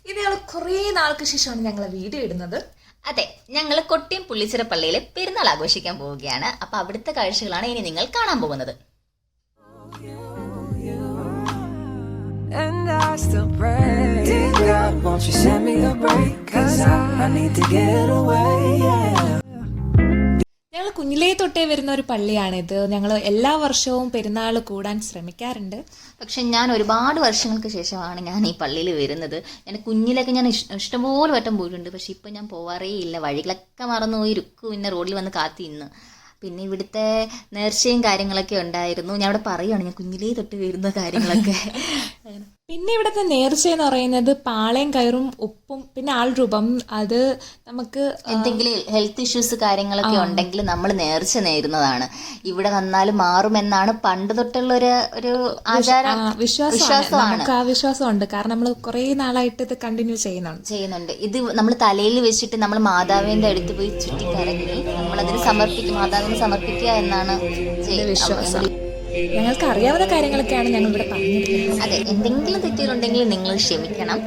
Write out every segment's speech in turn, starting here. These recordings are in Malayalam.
ഇത് ഞങ്ങൾ കുറേ നാൾക്ക് ശേഷമാണ് ഞങ്ങൾ വീഡിയോ ഇടുന്നത്. അതെ, ഞങ്ങൾ കൊട്ടിയം പുള്ളിച്ചിറ പള്ളിയിൽ പെരുന്നാൾ ആഘോഷിക്കാൻ പോവുകയാണ്. അപ്പൊ അവിടുത്തെ കാഴ്ചകളാണ് ഇനി നിങ്ങൾ കാണാൻ പോകുന്നത്. And I still pray, dear God, won't you send me a break? 'Cause I need to get away, yeah. ഞങ്ങൾ കുഞ്ഞിലേ തൊട്ടേ വരുന്ന ഒരു പള്ളിയാണിത്. ഞങ്ങൾ എല്ലാ വർഷവും പെരുന്നാൾ കൂടാൻ ശ്രമിക്കാറുണ്ട്. പക്ഷെ ഞാൻ ഒരുപാട് വർഷങ്ങൾക്ക് ശേഷമാണ് ഞാൻ ഈ പള്ളിയിൽ വരുന്നത്. എൻ്റെ കുഞ്ഞിലൊക്കെ ഞാൻ ഇഷ്ടംപോലെ വട്ടം പോയിട്ടുണ്ട്. പക്ഷെ ഇപ്പം ഞാൻ പോവാറേ ഇല്ല. വഴികളൊക്കെ മറന്നുപോയി. രുക്കു പിന്നെ റോഡിൽ വന്ന് കാത്തിന്ന്. പിന്നെ ഇവിടുത്തെ നേർച്ചയും കാര്യങ്ങളൊക്കെ ഉണ്ടായിരുന്നു. ഞാൻ ഇവിടെ പറയുകയാണ്, ഞാൻ കുഞ്ഞിലേ തൊട്ട് വരുന്ന കാര്യങ്ങളൊക്കെ. പിന്നെ ഇവിടുത്തെ നേർച്ച എന്ന് പറയുന്നത് പാളയും കയറും ഉപ്പും പിന്നെ ആൾരൂപം. അത് നമുക്ക് എന്തെങ്കിലും ഹെൽത്ത് ഇഷ്യൂസ് കാര്യങ്ങളൊക്കെ ഉണ്ടെങ്കിൽ നമ്മൾ നേർച്ച നേരുന്നതാണ്. ഇവിടെ വന്നാൽ മാറുമെന്നാണ് പണ്ട് തൊട്ടുള്ള ഒരു ആചാരം, വിശ്വാസമാണ്. ആ വിശ്വാസമുണ്ട്. കാരണം നമ്മൾ കുറേ നാളായിട്ട് ഇത് കണ്ടിന്യൂ ചെയ്യുന്നുണ്ട്. ഇത് നമ്മൾ തലയിൽ വെച്ചിട്ട് നമ്മൾ മാതാവിന്റെ അടുത്ത് പോയി ചുറ്റിക്കറങ്ങി നമ്മളതിന് സമർപ്പിക്കും, മാതാവിന് സമർപ്പിക്കുക എന്നാണ് വിശ്വാസം. ഞങ്ങൾക്ക് അറിയാവുന്ന കാര്യങ്ങളൊക്കെയാണ് ഞങ്ങൾ ഇവിടെ പറഞ്ഞിരിക്കുന്നത്. അതെ, എന്തെങ്കിലും തെറ്റുകളുണ്ടെങ്കിൽ നിങ്ങൾ ക്ഷമിക്കണം.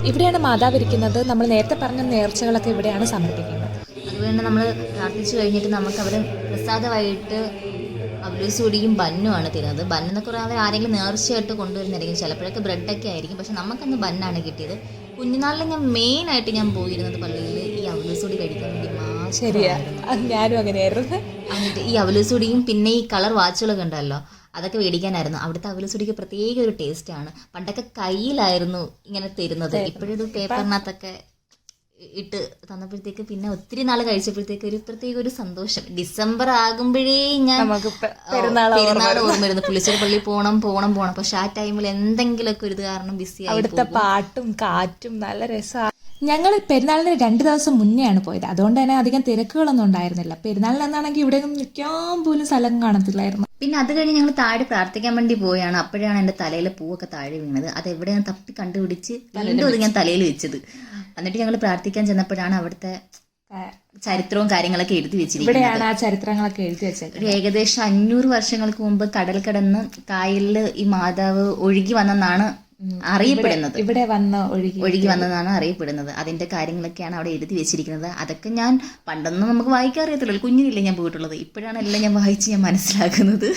ഇവിടെയാണ് മാതാവ് ഇരിക്കുന്നത്. നമ്മൾ നേരത്തെ പറഞ്ഞ നേർച്ചകളൊക്കെ ഇവിടെയാണ് സമർപ്പിക്കുന്നത്. അതുകൊണ്ട് നമ്മൾ പ്രാർത്ഥിച്ചു കഴിഞ്ഞിട്ട് നമുക്ക് അവർ പ്രസാദമായിട്ട് അവലൂസൂടിയും ബന്നുമാണ് തരുന്നത്. ബന്നെന്നൊക്കെ പറയാതെ ആരെങ്കിലും നേർച്ചയായിട്ട് കൊണ്ടുവരുന്നതായിരിക്കും. ചിലപ്പോഴൊക്കെ ബ്രെഡൊക്കെ ആയിരിക്കും. പക്ഷെ നമുക്കന്ന് ബന്നാണ് കിട്ടിയത്. കുഞ്ഞുനാളിൽ ഞാൻ മെയിനായിട്ട് ഞാൻ പോയിരുന്നത് പള്ളിയിൽ ഈ അവലൂസൂടി കഴിക്കാൻ വേണ്ടി മാത്രം. ശരിയാ, ഞാനും അങ്ങനെയായിരുന്നു. എന്നിട്ട് ഈ അവലൂസുടിയും പിന്നെ ഈ കളർ വാച്ചുകളൊക്കെ ഉണ്ടല്ലോ, അതൊക്കെ മേടിക്കാനായിരുന്നു. അവിടുത്തെ അവലൂസുടിക്ക് പ്രത്യേക ഒരു ടേസ്റ്റാണ്. പണ്ടൊക്കെ കയ്യിലായിരുന്നു ഇങ്ങനെ തരുന്നത്. ഇപ്പോഴൊരു പേപ്പറിനകത്തൊക്കെ ഇട്ട് തന്നപ്പോഴത്തേക്ക് പിന്നെ ഒത്തിരി നാൾ കഴിച്ചപ്പോഴത്തേക്ക് ഒരു പ്രത്യേക ഒരു സന്തോഷം. ഡിസംബർ ആകുമ്പോഴേ ഞാൻ പെരുന്നാൾ ഓർമ്മ വരുന്നു. പുള്ളിച്ചിറ പള്ളി പോണം. പക്ഷെ ആ ടൈമിൽ എന്തെങ്കിലുമൊക്കെ ഒരു കാരണം ബിസി ആയി. അവിടുത്തെ പാട്ടും കാറ്റും നല്ല രസമാണ്. ഞങ്ങൾ പെരുന്നാളിന് 2 ദിവസം മുന്നെയാണ് പോയത്. അതുകൊണ്ട് തന്നെ അധികം തിരക്കുകളൊന്നും ഉണ്ടായിരുന്നില്ല. പെരുന്നാളിനെന്നാണെങ്കിൽ ഇവിടെ നിൽക്കാൻ പോലും സ്ഥലം കാണത്തില്ലായിരുന്നു. പിന്നെ അത് കഴിഞ്ഞ് ഞങ്ങൾ താഴെ പ്രാർത്ഥിക്കാൻ വേണ്ടി പോയാണ്. അപ്പോഴാണ് എൻ്റെ തലയിലെ പൂവൊക്കെ താഴെ വീണത്. അത് എവിടെയാണ് തപ്പി കണ്ടുപിടിച്ച് വീണ്ടും അത് ഞാൻ തലയിൽ വെച്ചത്. എന്നിട്ട് ഞങ്ങൾ പ്രാർത്ഥിക്കാൻ ചെന്നപ്പോഴാണ് അവിടുത്തെ ചരിത്രവും കാര്യങ്ങളൊക്കെ എഴുതി വെച്ചിരിക്കുന്നത്. ഇവിടെയാണ് ആ ചരിത്രങ്ങളൊക്കെ എഴുതി വെച്ചത്. ഒരു ഏകദേശം 500 വർഷങ്ങൾക്ക് മുമ്പ് കടൽ കടന്ന് കായലിൽ ഈ മാതാവ് ഒഴുകി വന്നെന്നാണ് അറിയപ്പെടുന്നത്. ഇവിടെ വന്ന് ഒഴുകി വന്നതാണ് അറിയപ്പെടുന്നത്. അതിന്റെ കാര്യങ്ങളൊക്കെയാണ് അവിടെ എഴുതി വെച്ചിരിക്കുന്നത്. അതൊക്കെ ഞാൻ പണ്ടൊന്നും നമുക്ക് വായിക്കാൻ അറിയത്തില്ലല്ലോ, കുഞ്ഞിനില്ലേ ഞാൻ പോയിട്ടുള്ളത്. ഇപ്പോഴാണ് എല്ലാം ഞാൻ വായിച്ച് ഞാൻ മനസ്സിലാക്കുന്നത്.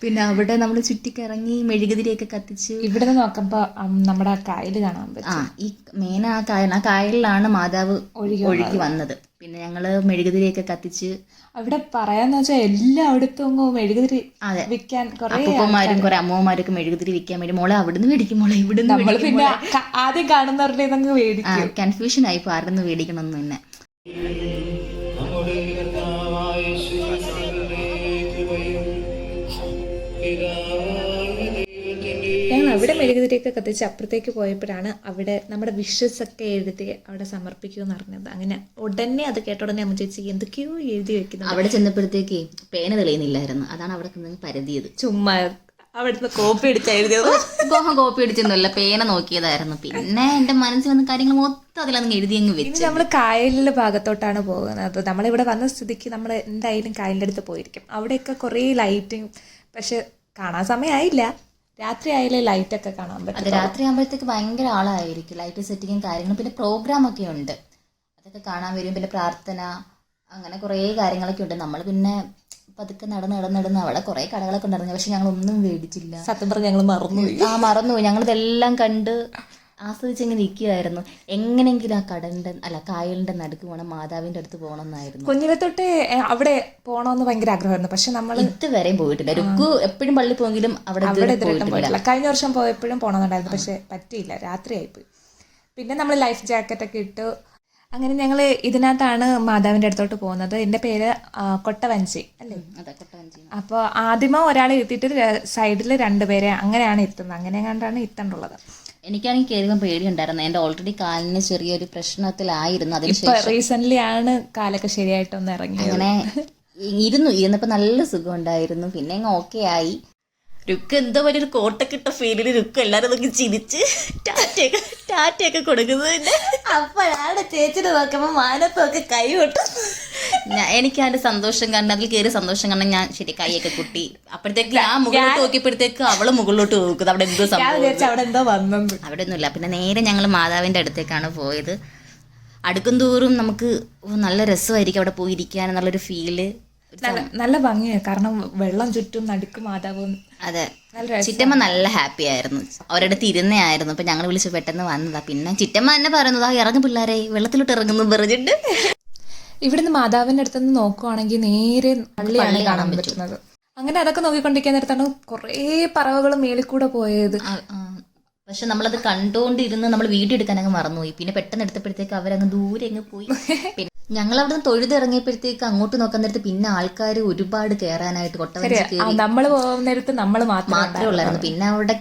പിന്നെ അവിടെ നമ്മൾ ചുറ്റിക്കിറങ്ങി മെഴുകുതിരിയൊക്കെ കത്തിച്ച് ഇവിടെ നിന്ന് നോക്കുമ്പോ നമ്മുടെ കായൽ കാണാൻ പറ്റും. ഈ മെയിൻ ആ കായലിലാണ് മാതാവ് ഒഴുകി വന്നത്. പിന്നെ ഞങ്ങള് മെഴുകുതിരിയൊക്കെ കത്തിച്ച് അവിടെ പറയാന്ന് വെച്ചാൽ എല്ലായിടത്തും മെഴുകുതിരി വിൽക്കാൻ അപ്പൂപ്പന്മാരും കുറെ അമ്മമാരൊക്കെ മെഴുകുതിരി വിൽക്കാൻ വേണ്ടി മോളെ അവിടുന്ന് മേടിക്കും, മോളെ ഇവിടുന്ന്. പിന്നെ ആദ്യം കാണുന്നവരുടെ മേടിക്കും. കൺഫ്യൂഷൻ ആയി ആരുന്ന് മേടിക്കണം എന്ന് തന്നെ. ഞങ്ങൾ അവിടെ മെഴുകുതിരിയൊക്കെ കത്തിച്ച് അപ്പുറത്തേക്ക് പോയപ്പോഴാണ് അവിടെ നമ്മുടെ വിഷസ് ഒക്കെ എഴുതി അവിടെ സമർപ്പിക്കുമെന്ന് അറിഞ്ഞത്. അങ്ങനെ ഉടനെ അത് കേട്ട ഉടനെ അമ്മ ചേച്ചി എന്തൊക്കെയോ എഴുതി വെക്കുന്നത്. അവിടെ ചെന്നപ്പോഴത്തേക്ക് പേന തെളിയുന്നില്ലായിരുന്നു. അതാണ് അവിടെ പരതിയത്. ചുമ്മാ അവിടുന്ന് കോപ്പി അടിച്ചാ എഴുതിയത്. കോപ്പി അടിച്ചൊന്നുമല്ല, പേന നോക്കിയതായിരുന്നു. പിന്നെ എന്റെ മനസ്സിൽ വന്ന കാര്യങ്ങൾ മൊത്തം അതിലങ്ങ് എഴുതി അങ്ങ് വെച്ച്. നമ്മൾ കായലിലെ ഭാഗത്തോട്ടാണ് പോകുന്നത്. നമ്മളിവിടെ വന്ന സ്ഥിതിക്ക് നമ്മൾ എന്തായാലും കായലിൻ്റെ അടുത്ത് പോയിരിക്കും. അവിടെയൊക്കെ കുറേ ലൈറ്റും, പക്ഷെ കാണാൻ സമയമായില്ല. രാത്രി ആയാലേ ലൈറ്റൊക്കെ കാണാൻ പറ്റും. അത് രാത്രി ആകുമ്പോഴത്തേക്ക് ഭയങ്കര ആളായിരിക്കും. ലൈറ്റ് സെറ്റിങ്ങും കാര്യങ്ങളും പിന്നെ പ്രോഗ്രാം ഒക്കെ ഉണ്ട്, അതൊക്കെ കാണാൻ വരും. പിന്നെ പ്രാർത്ഥന, അങ്ങനെ കുറേ കാര്യങ്ങളൊക്കെ ഉണ്ട്. നമ്മൾ പിന്നെ പതുക്കെ നടന്ന് അവിടെ കുറേ കടകളൊക്കെ ഉണ്ടായിരുന്നു. പക്ഷെ ഞങ്ങളൊന്നും മേടിച്ചില്ല. സത്യം പറഞ്ഞാൽ ഞങ്ങൾ മറന്നുപോയി. ഞങ്ങളിതെല്ലാം കണ്ട് ആസ്വദിച്ചെങ്ങനെ ഇരിക്കുമായിരുന്നു. എങ്ങനെങ്കിലും ആ കായലിന്റെ നടുക്ക് പോകണം, മാതാവിന്റെ അടുത്ത് പോകണം എന്നായിരുന്നു. കുഞ്ഞിലെ തൊട്ടേ അവിടെ പോകണമെന്ന് ഭയങ്കര ആഗ്രഹമായിരുന്നു. പക്ഷെ നമ്മൾ ഇതുവരെയും പോയിട്ടില്ല. രുക്കു എപ്പോഴും പള്ളി പോയെങ്കിലും അവിടെ പോയിട്ടില്ല. കഴിഞ്ഞ വർഷം പോയപ്പോഴും പോകണമെന്നുണ്ടായിരുന്നു, പക്ഷെ പറ്റിയില്ല, രാത്രി ആയിപ്പോയി. പിന്നെ നമ്മൾ ലൈഫ് ജാക്കറ്റ് ഒക്കെ ഇട്ടു. അങ്ങനെ ഞങ്ങൾ ഇതിനകത്താണ് മാതാവിന്റെ അടുത്തോട്ട് പോകുന്നത്. എൻ്റെ പേര് കൊട്ടവഞ്ചി അല്ലേ? അപ്പോൾ ആദ്യമേ ഒരാളെ ഇരുത്തിയിട്ട് സൈഡിൽ 2 പേരെ അങ്ങനെയാണ് എത്തുന്നത്. അങ്ങനെ കണ്ടാണ് എത്തേണ്ടുള്ളത്. എനിക്കാണെങ്കിൽ കയറുമ്പോൾ പേടിയുണ്ടായിരുന്നു. എൻ്റെ ഓൾറെഡി കാലിന് ചെറിയൊരു പ്രശ്നത്തിലായിരുന്നു. റീസെന്റ് ആണ് കാലൊക്കെ ശരിയായിട്ടൊന്ന് ഇറങ്ങി. അങ്ങനെ ഇരുന്നപ്പോൾ നല്ല സുഖം ഉണ്ടായിരുന്നു. പിന്നെ അങ്ങ് ഓക്കെ ആയി. രുക്ക് എന്തോ വലിയൊരു കോട്ടൊക്കെ ഇട്ട ഫീലിൽ രുക്ക് എല്ലാവരും നോക്കി ചിരിച്ച് ടാറ്റയൊക്കെ കൊടുക്കുന്നത്. അപ്പോഴാണ് ചേച്ചിനെ നോക്കുമ്പോൾ മാനത്തൊക്കെ കൈ കൊട്ടും. എനിക്ക് അതിന്റെ സന്തോഷം കാരണം അതിൽ കയറി സന്തോഷം കാരണം ഞാൻ ശരി കൈയൊക്കെ കുട്ടി. അപ്പോഴത്തേക്ക് ഞാൻ മുകളിലോട്ട് നോക്കിയപ്പോഴത്തേക്ക് അവള് മുകളിലോട്ട് നോക്കുന്നത് അവിടെ എന്തോ സംഭവം, അവിടെ എന്തോ വന്നത്. അവിടെ ഒന്നുമില്ല. പിന്നെ നേരെ ഞങ്ങൾ മാതാവിന്റെ അടുത്തേക്കാണ് പോയത്. അടുക്കും തോറും നമുക്ക് നല്ല രസമായിരിക്കും അവിടെ പോയിരിക്കാൻ എന്നുള്ളൊരു ഫീല്. നല്ല ഭംഗിയാണ്, കാരണം വെള്ളം ചുറ്റും നടുക്ക് മാതാവും. അതെ, ചിറ്റമ്മ നല്ല ഹാപ്പി ആയിരുന്നു, ഒരിടത്ത് ഇരുന്നയായിരുന്നു. അപ്പൊ ഞങ്ങൾ വിളിച്ച് പെട്ടെന്ന് വന്നതാ. പിന്നെ ചിറ്റമ്മ തന്നെ പറയുന്നത് ഇറങ്ങും പിള്ളേരെ വെള്ളത്തിലോട്ട് ഇറങ്ങുന്നു പറഞ്ഞിട്ട്. ഇവിടുന്ന് മാതാവിന്റെ അടുത്തുനിന്ന് നോക്കുവാണെങ്കിൽ നേരെ പള്ളിയാണ് കാണാൻ പറ്റുന്നത്. അങ്ങനെ അതൊക്കെ നോക്കിക്കൊണ്ടിരിക്കാൻ നേരത്താണ് കുറേ പറവകൾ മേളിൽ കൂടെ പോയത്. പക്ഷെ നമ്മളത് കണ്ടുകൊണ്ടിരുന്ന് നമ്മൾ വീഡിയോ എടുക്കാനങ്ങ് മറന്നുപോയി. പിന്നെ പെട്ടെന്ന് എടുത്തപ്പോഴത്തേക്ക് അവരങ്ങ് ദൂരെ അങ്ങ് പോയി. പിന്നെ ഞങ്ങൾ അവിടെ നിന്ന് തൊഴുതിറങ്ങിയപ്പോഴത്തേക്ക് അങ്ങോട്ട് നോക്കാൻ നേരത്ത് പിന്നെ ആൾക്കാർ ഒരുപാട് കയറാനായിട്ട് കൊട്ടവഞ്ചി നമ്മൾ പോകുന്ന നേരത്ത് നമ്മൾ മാത്രമേ ഉള്ളായിരുന്നു. പിന്നെ അവിടെ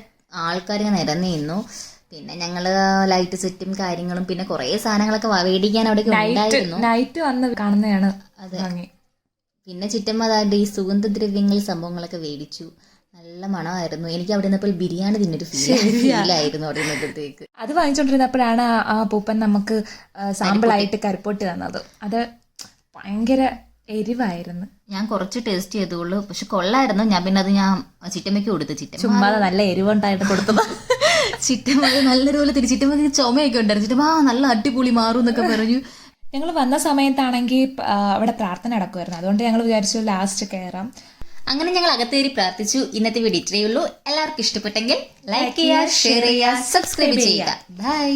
ആൾക്കാർ ഇങ്ങനെ നിരന്നു നിന്നു. പിന്നെ ഞങ്ങള് ലൈറ്റ് സെറ്റും കാര്യങ്ങളും പിന്നെ കുറെ സാധനങ്ങളൊക്കെ മേടിക്കാൻ അവിടെ ഉണ്ടായിരുന്നു. നൈറ്റ് വന്ന് കാണുന്നതാണ്. അതെ. പിന്നെ ചിറ്റമ്മ അതായത് ഈ സുഗന്ധദ്രവ്യങ്ങൾ സംഭവങ്ങളൊക്കെ മേടിച്ചു. നല്ല മണമായിരുന്നു. എനിക്ക് അവിടെ നിന്നപ്പോൾ ബിരിയാണി തിന്നൊരു ഫീലായിരുന്നു അവിടെ നിന്നപ്പോഴത്തേക്ക്. അത് വാങ്ങിച്ചോണ്ടിരുന്നപ്പോഴാണ് ആ പൂപ്പൻ നമുക്ക് സാമ്പിളായിട്ട് കരിപ്പോട്ട് തന്നത്. അത് ഭയങ്കര എരിവായിരുന്നു. ഞാൻ കുറച്ച് ടേസ്റ്റ് ചെയ്തോളൂ, പക്ഷെ കൊള്ളായിരുന്നു. ഞാൻ പിന്നെ അത് ഞാൻ ചിറ്റമ്മയ്ക്ക് കൊടുത്തു. ചുമ്മാ നല്ല എരിവുണ്ടായിട്ട് കൊടുത്തത്. ചിറ്റമ്മ നല്ലൊരുപോലെ ചിറ്റമ്മക്ക് ചുമയൊക്കെ ഉണ്ടായിരുന്നു. ചിറ്റമ്മ നല്ല അടിപൊളി മാറും എന്നൊക്കെ പറഞ്ഞു. ഞങ്ങൾ വന്ന സമയത്താണെങ്കിൽ അവിടെ പ്രാർത്ഥന നടക്കുമായിരുന്നു. അതുകൊണ്ട് ഞങ്ങൾ വിചാരിച്ചു ലാസ്റ്റ് കയറാം. അങ്ങനെ ഞങ്ങൾ അകത്തേറി പ്രാർത്ഥിച്ചു. ഇന്നത്തെ വീഡിയോ ഇത്രയേ ഉള്ളൂ. എല്ലാവർക്കും ഇഷ്ടപ്പെട്ടെങ്കിൽ ലൈക്ക് ചെയ്യുക, ഷെയർ ചെയ്യുക, സബ്സ്ക്രൈബ് ചെയ്യുക. ബൈ.